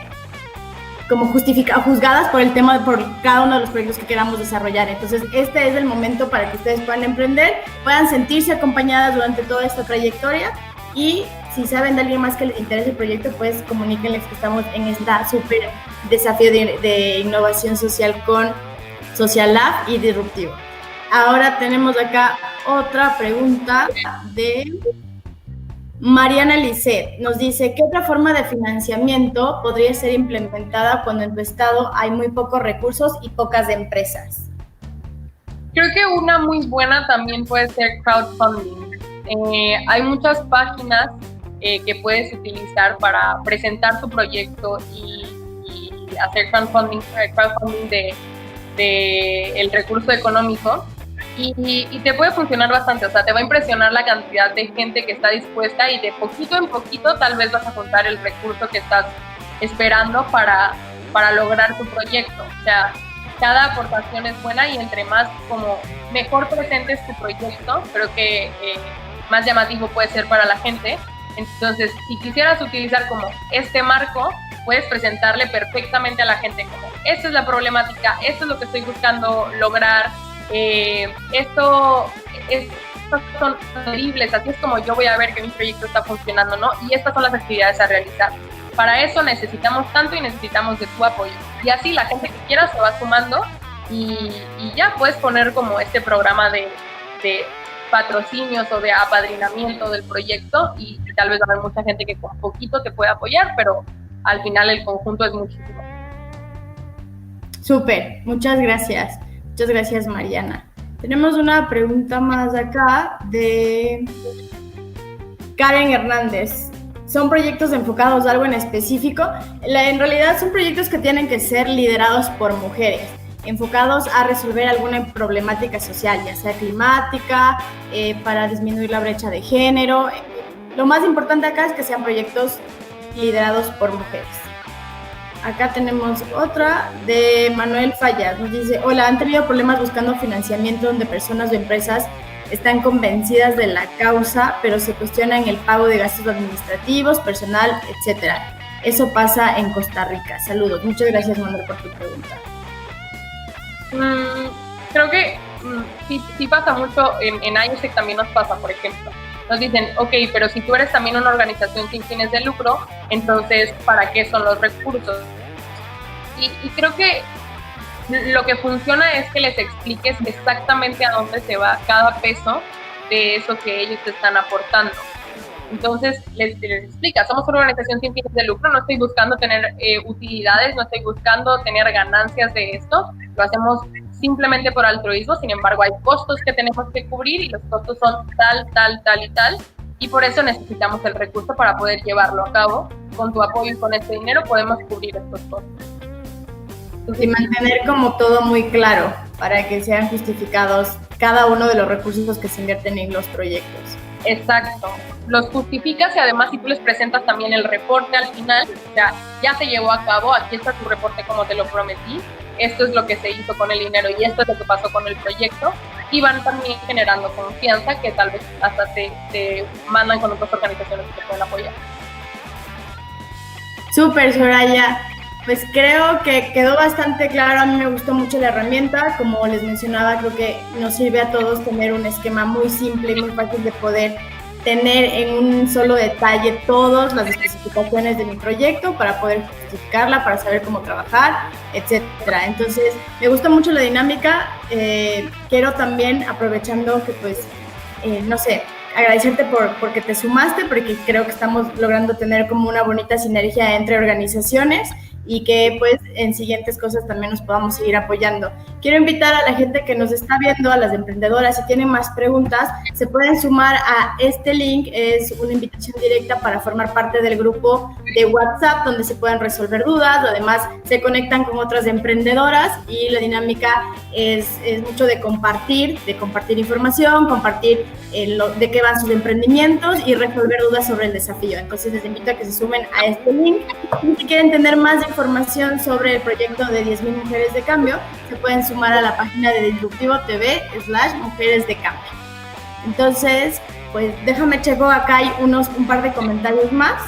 Speaker 2: como juzgadas por el tema, por cada uno de los proyectos que queramos desarrollar. Entonces, este es el momento para que ustedes puedan emprender, puedan sentirse acompañadas durante toda esta trayectoria, y si saben de alguien más que les interese el proyecto, pues comuníquenles que estamos en esta súper desafío de innovación social con Social Lab y Disruptivo. Ahora tenemos acá otra pregunta de Mariana Lisset. Nos dice, ¿qué otra forma de financiamiento podría ser implementada cuando en tu estado hay muy pocos recursos y pocas empresas?
Speaker 3: Creo que una muy buena también puede ser crowdfunding. Hay muchas páginas que puedes utilizar para presentar tu proyecto y hacer crowdfunding de el recurso económico, y te puede funcionar bastante. O sea, te va a impresionar la cantidad de gente que está dispuesta, y de poquito en poquito tal vez vas a juntar el recurso que estás esperando para lograr tu proyecto. O sea, cada aportación es buena, y entre más como mejor presentes tu proyecto, creo que más llamativo puede ser para la gente. Entonces, si quisieras utilizar como este marco, puedes presentarle perfectamente a la gente como, esta es la problemática, esto es lo que estoy buscando lograr, estos son terribles, así es como yo voy a ver que mi proyecto está funcionando, ¿no? Y estas son las actividades a realizar. Para eso necesitamos tanto y necesitamos de tu apoyo. Y así la gente que quiera se va sumando, y ya puedes poner como este programa de patrocinios o de apadrinamiento del proyecto, y tal vez va a haber mucha gente que con poquito te puede apoyar, pero al final el conjunto es muchísimo.
Speaker 2: Súper, muchas gracias Mariana. Tenemos una pregunta más acá de Karen Hernández. ¿Son proyectos enfocados a algo en específico? En realidad son proyectos que tienen que ser liderados por mujeres, enfocados a resolver alguna problemática social, ya sea climática, para disminuir la brecha de género. Lo más importante acá es que sean proyectos liderados por mujeres. acá tenemos otra de Manuel Fallas. Nos dice, hola, ¿han tenido problemas buscando financiamiento donde personas o empresas están convencidas de la causa, pero se cuestionan el pago de gastos administrativos, personal, etcétera? Eso pasa en Costa Rica. Saludos. Muchas gracias, Manuel, por tu pregunta.
Speaker 3: Creo que sí pasa mucho. En IUSEC también nos pasa, por ejemplo. Nos dicen, ok, pero si tú eres también una organización sin fines de lucro, entonces, ¿para qué son los recursos? Y creo que lo que funciona es que les expliques exactamente a dónde se va cada peso de eso que ellos te están aportando. Entonces, les explica, somos una organización sin fines de lucro, no estoy buscando tener utilidades, no estoy buscando tener ganancias de esto, lo hacemos simplemente por altruismo. Sin embargo, hay costos que tenemos que cubrir y los costos son tal y tal, y por eso necesitamos el recurso para poder llevarlo a cabo. Con tu apoyo y con este dinero podemos cubrir estos costos.
Speaker 2: Y mantener como todo muy claro para que sean justificados cada uno de los recursos que se invierten en los proyectos.
Speaker 3: Exacto. Los justificas y además si tú les presentas también el reporte al final, o sea, ya se llevó a cabo, aquí está tu reporte como te lo prometí, esto es lo que se hizo con el dinero y esto es lo que pasó con el proyecto, y van también generando confianza que tal vez hasta te mandan con otras organizaciones que te pueden apoyar.
Speaker 2: Súper, Soraya. Pues creo que quedó bastante claro. A mí me gustó mucho la herramienta. Como les mencionaba, creo que nos sirve a todos tener un esquema muy simple y muy fácil de poder tener en un solo detalle todas las especificaciones de mi proyecto para poder justificarla, para saber cómo trabajar, etcétera. Entonces, me gusta mucho la dinámica. Quiero también, aprovechando que no sé, agradecerte porque te sumaste, porque creo que estamos logrando tener como una bonita sinergia entre organizaciones y que pues en siguientes cosas también nos podamos seguir apoyando. Quiero invitar a la gente que nos está viendo, a las emprendedoras, si tienen más preguntas, se pueden sumar a este link. Es una invitación directa para formar parte del grupo de WhatsApp donde se pueden resolver dudas. Además, se conectan con otras emprendedoras y la dinámica es mucho de compartir información, compartir de qué van sus emprendimientos y resolver dudas sobre el desafío. Entonces, les invito a que se sumen a este link. Y si quieren tener más información sobre el proyecto de 10,000 Mujeres de Cambio, se pueden sumar a la página de Disruptivo TV/Mujeres de Cambio. Entonces, pues déjame checo, acá hay un par de comentarios más.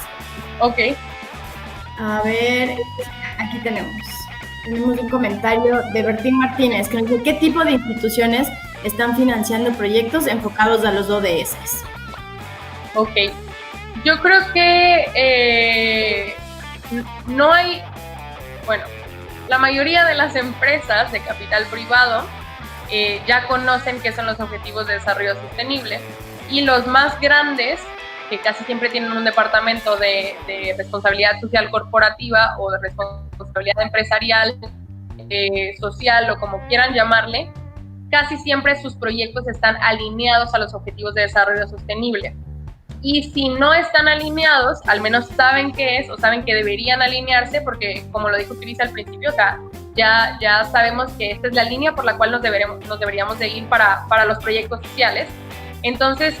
Speaker 3: Ok.
Speaker 2: A ver, aquí tenemos un comentario de Bertín Martínez que nos dice, ¿qué tipo de instituciones están financiando proyectos enfocados a los ODS?
Speaker 3: Ok. Yo creo que no hay, bueno, la mayoría de las empresas de capital privado ya conocen qué son los objetivos de desarrollo sostenible, y los más grandes, que casi siempre tienen un departamento de responsabilidad social corporativa o de responsabilidad empresarial, social o como quieran llamarle, casi siempre sus proyectos están alineados a los objetivos de desarrollo sostenible. Y si no están alineados, al menos saben qué es o saben que deberían alinearse, porque como lo dijo Cris al principio, o sea, ya sabemos que esta es la línea por la cual nos deberíamos de ir para los proyectos sociales. Entonces,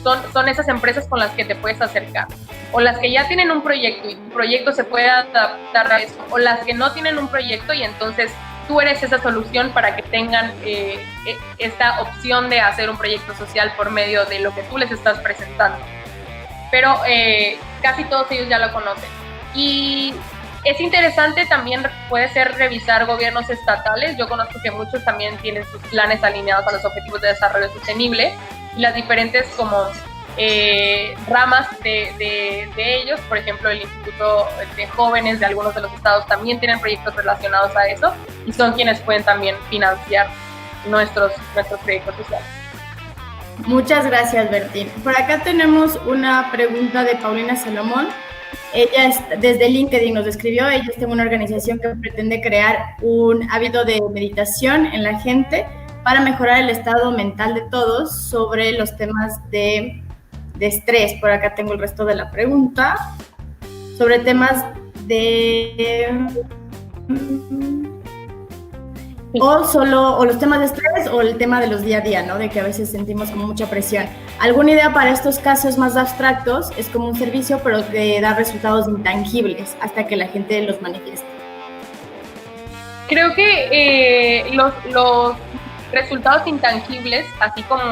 Speaker 3: son esas empresas con las que te puedes acercar, o las que ya tienen un proyecto y tu proyecto se puede adaptar a eso, o las que no tienen un proyecto y entonces tú eres esa solución para que tengan esta opción de hacer un proyecto social por medio de lo que tú les estás presentando. Pero casi todos ellos ya lo conocen. Y es interesante también, puede ser revisar gobiernos estatales. Yo conozco que muchos también tienen sus planes alineados a los objetivos de desarrollo sostenible, y las diferentes como ramas de ellos, por ejemplo el Instituto de Jóvenes de algunos de los estados también tienen proyectos relacionados a eso y son quienes pueden también financiar nuestros proyectos sociales.
Speaker 2: Muchas gracias, Bertín. Por acá tenemos una pregunta de Paulina Salomón. Ella desde LinkedIn nos escribió. Ella está en una organización que pretende crear un hábito de meditación en la gente para mejorar el estado mental de todos sobre los temas de estrés. Por acá tengo el resto de la pregunta. Sobre temas de o los temas de estrés o el tema de los día a día, ¿no? De que a veces sentimos como mucha presión. ¿Alguna idea para estos casos más abstractos? Es como un servicio, pero que da resultados intangibles hasta que la gente los manifieste.
Speaker 3: Creo que los resultados intangibles, así como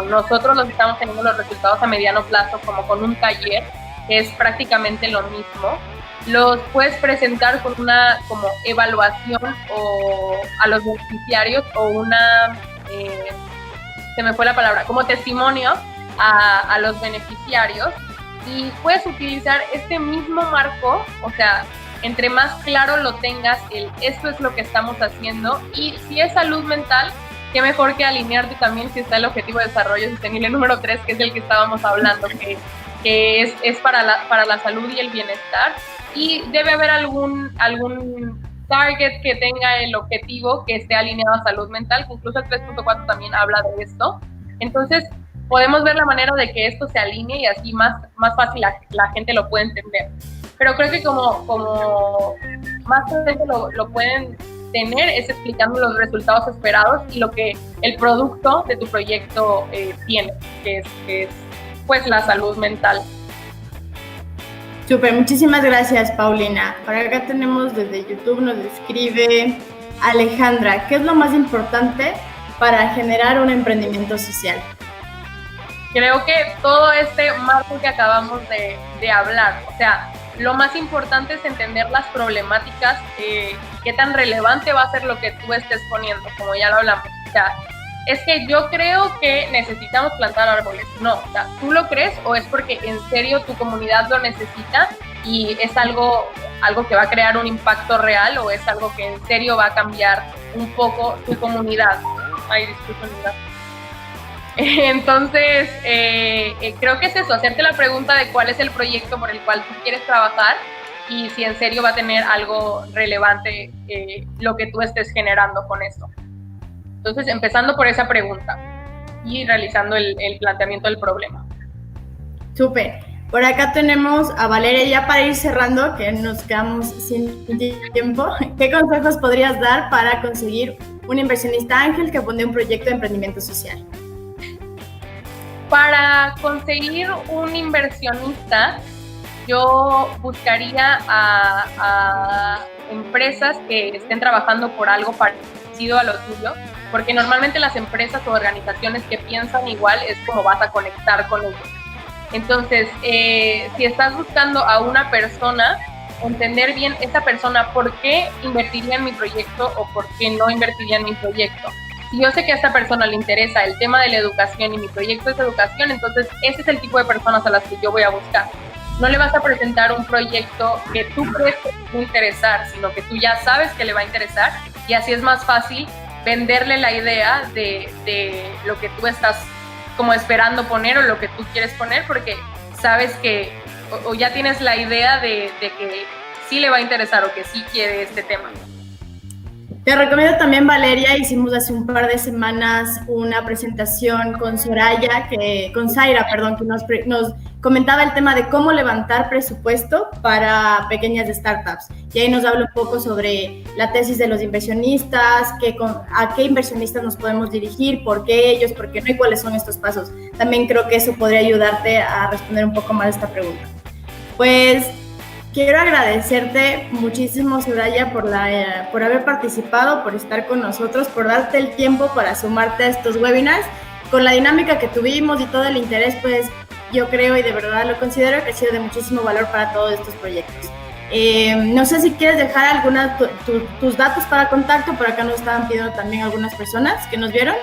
Speaker 3: nosotros los estamos teniendo los resultados a mediano plazo, como con un taller, es prácticamente lo mismo. Los puedes presentar con una como evaluación o a los beneficiarios o una, se me fue la palabra, como testimonio a los beneficiarios, y puedes utilizar este mismo marco, o sea, entre más claro lo tengas, esto es lo que estamos haciendo, y si es salud mental, qué mejor que alinearte también si está el objetivo de desarrollo sostenible número 3, que es el que estábamos hablando, que es para la salud y el bienestar, y debe haber algún target que tenga el objetivo que esté alineado a salud mental, que incluso el 3.4 también habla de esto. Entonces, podemos ver la manera de que esto se alinee y así más fácil la gente lo puede entender. Pero creo que como más gente lo pueden tener es explicando los resultados esperados y lo que el producto de tu proyecto tiene, que es pues la salud mental.
Speaker 2: Súper, muchísimas gracias, Paulina. Por acá tenemos desde YouTube, nos escribe Alejandra, ¿qué es lo más importante para generar un emprendimiento social?
Speaker 3: Creo que todo este marco que acabamos de hablar, o sea, lo más importante es entender las problemáticas, qué tan relevante va a ser lo que tú estés poniendo, como ya lo hablamos. O sea, es que yo creo que necesitamos plantar árboles. No, o sea, ¿tú lo crees o es porque en serio tu comunidad lo necesita y es algo que va a crear un impacto real o es algo que en serio va a cambiar un poco tu comunidad? Ay, disculpen. Entonces, creo que es eso, hacerte la pregunta de cuál es el proyecto por el cual tú quieres trabajar y si en serio va a tener algo relevante lo que tú estés generando con esto. Entonces, empezando por esa pregunta y realizando el planteamiento del problema.
Speaker 2: Súper. Por acá tenemos a Valeria, ya para ir cerrando, que nos quedamos sin tiempo. ¿Qué consejos podrías dar para conseguir un inversionista ángel que pone un proyecto de emprendimiento social?
Speaker 3: Para conseguir un inversionista, yo buscaría a empresas que estén trabajando por algo parecido a lo tuyo, porque normalmente las empresas o organizaciones que piensan igual es como vas a conectar con ellos. Entonces, si estás buscando a una persona, entender bien esa persona por qué invertiría en mi proyecto o por qué no invertiría en mi proyecto. Si yo sé que a esta persona le interesa el tema de la educación y mi proyecto es educación, entonces ese es el tipo de personas a las que yo voy a buscar. No le vas a presentar un proyecto que tú crees que te va a interesar, sino que tú ya sabes que le va a interesar y así es más fácil venderle la idea de lo que tú estás como esperando poner o lo que tú quieres poner, porque sabes que o ya tienes la idea de que sí le va a interesar o que sí quiere este tema.
Speaker 2: Te recomiendo también, Valeria, hicimos hace un par de semanas una presentación con Zaira, que nos comentaba el tema de cómo levantar presupuesto para pequeñas startups. Y ahí nos habla un poco sobre la tesis de los inversionistas, a qué inversionistas nos podemos dirigir, por qué ellos, por qué no y cuáles son estos pasos. También creo que eso podría ayudarte a responder un poco más a esta pregunta. Pues quiero agradecerte muchísimo, Soraya, por haber participado, por estar con nosotros, por darte el tiempo para sumarte a estos webinars. Con la dinámica que tuvimos y todo el interés, pues yo creo y de verdad lo considero que ha sido de muchísimo valor para todos estos proyectos. No sé si quieres dejar tus datos para contacto, por acá nos estaban pidiendo también algunas personas que nos vieron.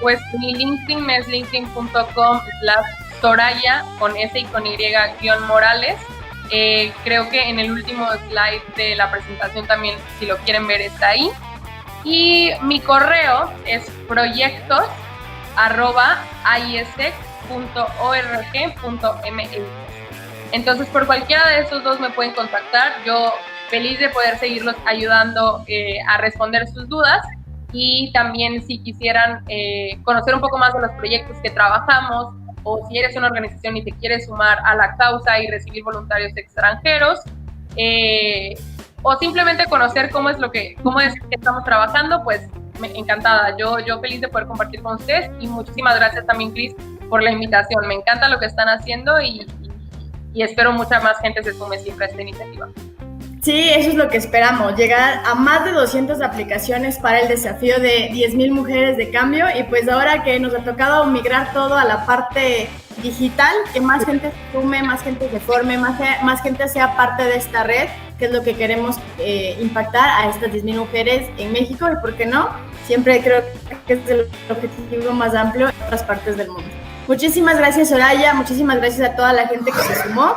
Speaker 3: Pues mi LinkedIn es linkedin.com/Soraya con S y con Y Morales. Creo que en el último slide de la presentación también, si lo quieren ver, está ahí. Y mi correo es proyectos@isec.org.mx. Entonces, por cualquiera de esos dos me pueden contactar. Yo feliz de poder seguirlos ayudando a responder sus dudas. Y también si quisieran conocer un poco más de los proyectos que trabajamos, o si eres una organización y te quieres sumar a la causa y recibir voluntarios extranjeros, o simplemente conocer cómo es que estamos trabajando, pues encantada. Yo feliz de poder compartir con ustedes y muchísimas gracias también, Cris, por la invitación. Me encanta lo que están haciendo y espero mucha más gente se sume siempre a esta iniciativa.
Speaker 2: Sí, eso es lo que esperamos, llegar a más de 200 aplicaciones para el desafío de 10,000 mujeres de cambio, y pues ahora que nos ha tocado migrar todo a la parte digital, que más gente se sume, más gente se forme, más gente sea parte de esta red, que es lo que queremos impactar a estas 10,000 mujeres en México, y por qué no, siempre creo que es el objetivo más amplio en otras partes del mundo. Muchísimas gracias, Soraya, muchísimas gracias a toda la gente que se sumó.